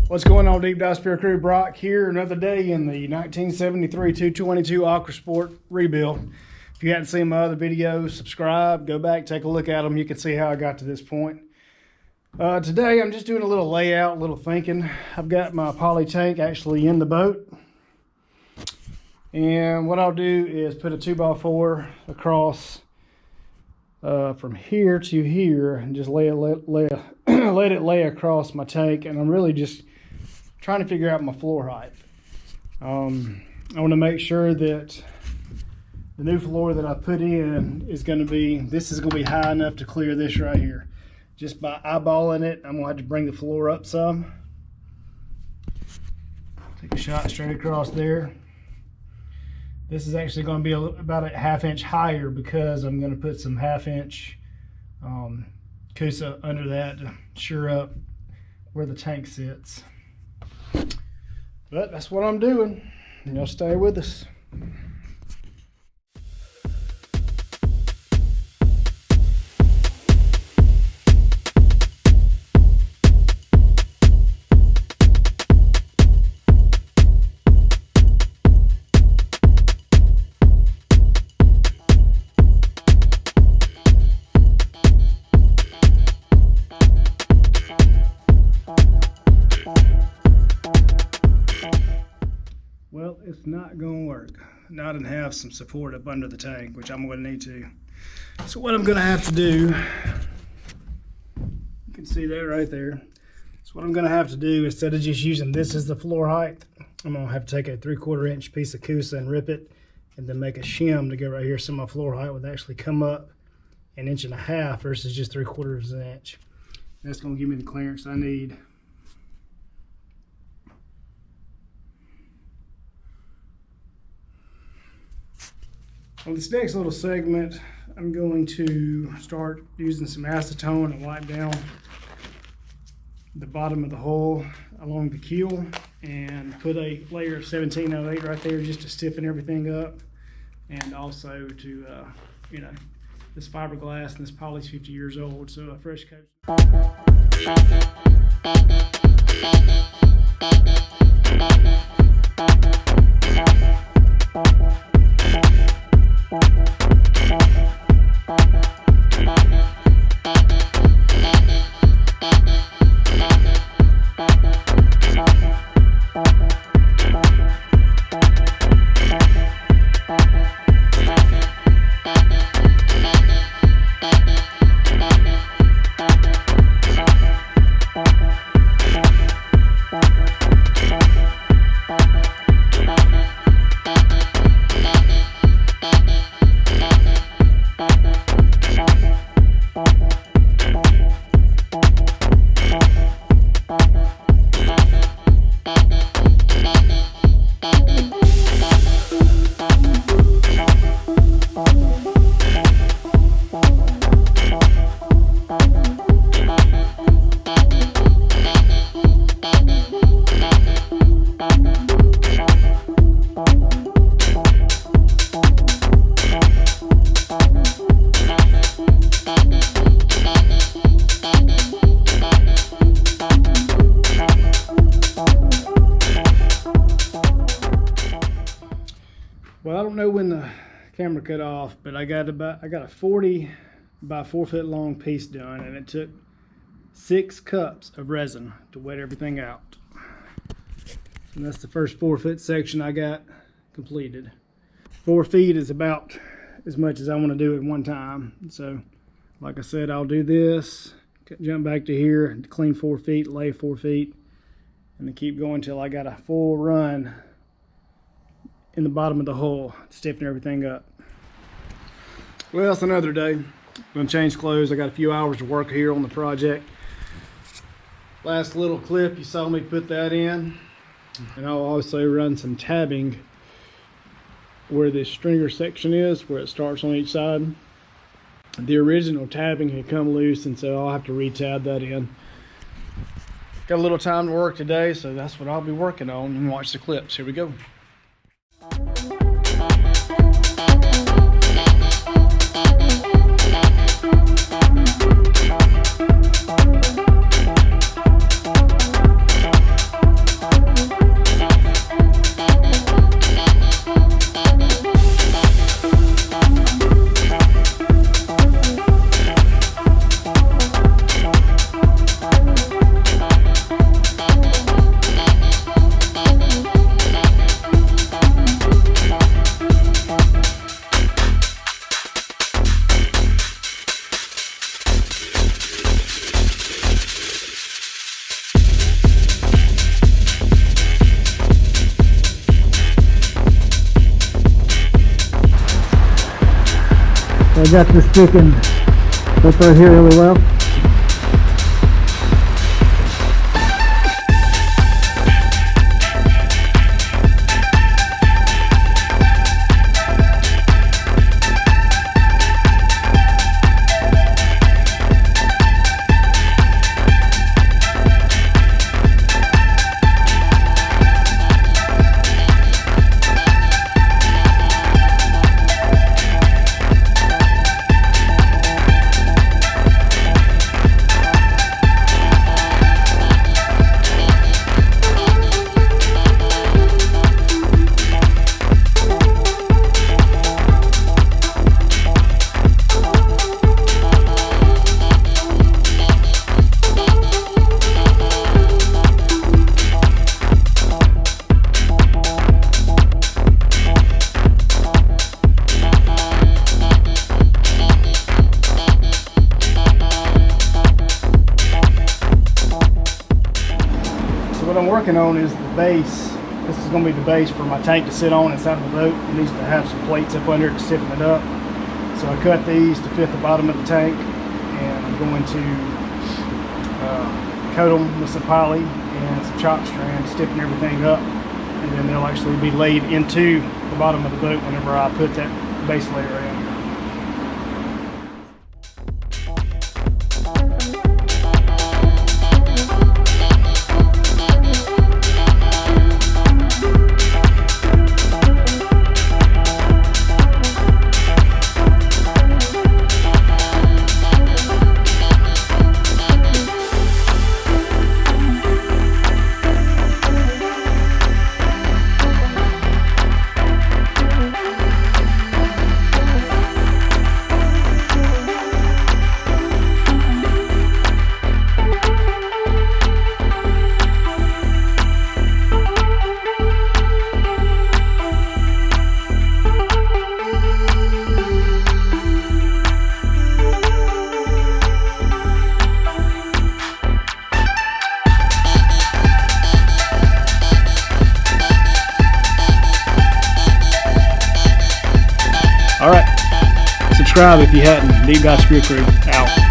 What's going on, Deep Dive Spear Crew? Brock here, another day in the 1973 222 Aquasport Rebuild. If you hadn't seen my other videos, subscribe, go back, take a look at them. You can see how I got to this point. Today, I'm just doing a little layout, a little thinking. I've got my poly tank actually in the boat. And what I'll do is put a 2x4 across from here to here and just let it lay across my tank. And I'm really just trying to figure out my floor height. I want to make sure that the new floor that I put in is going to be, this is going to be high enough to clear this right here. Just by eyeballing it, I'm going to have to bring the floor up some. Take a shot straight across there. This is actually going to be about a ½ inch higher because I'm going to put some ½ inch Kusa under that to sure up where the tank sits. But that's what I'm doing. Y'all stay with us. Well, it's not going to work. Not and have some support up under the tank, which I'm going to need to. So what I'm going to have to do, you can see that right there. So what I'm going to have to do, instead of just using this as the floor height, I'm going to have to take a 3/4 inch piece of Kusa and rip it, and then make a shim to go right here so my floor height would actually come up 1.5 inches versus just 3/4 inch. That's going to give me the clearance I need. On this next little segment, I'm going to start using some acetone and wipe down the bottom of the hull along the keel and put a layer of 1708 right there just to stiffen everything up, and also to, you know, this fiberglass and this poly's 50 years old, so a fresh coat. Well, I don't know when the camera cut off, but I got a 40 by 4 foot long piece done, and it took 6 cups of resin to wet everything out. And that's the first 4 foot section I got completed. 4 feet is about as much as I want to do at one time. So, like I said, I'll do this, jump back to here, clean 4 feet, lay 4 feet, and then keep going till I got a full run in the bottom of the hull, stiffen everything up. Well, it's another day. I'm gonna change clothes. I got a few hours of work here on the project. Last little clip, you saw me put that in, and I'll also run some tabbing where this stringer section is, where it starts on each side. The original tabbing had come loose, and so I'll have to re-tab that in. Got a little time to work today, so that's what I'll be working on, and watch the clips. Here we go. I got this thickened up right here really well. What I'm working on is the base. This is going to be the base for my tank to sit on inside of the boat. It needs to have some plates up under it to stiffen it up. So I cut these to fit the bottom of the tank, and I'm going to coat them with some poly and some chop strand, stiffen everything up, and then they'll actually be laid into the bottom of the boat whenever I put that base layer in. All right, subscribe if you hadn't. Deep Dive Spear Crew out.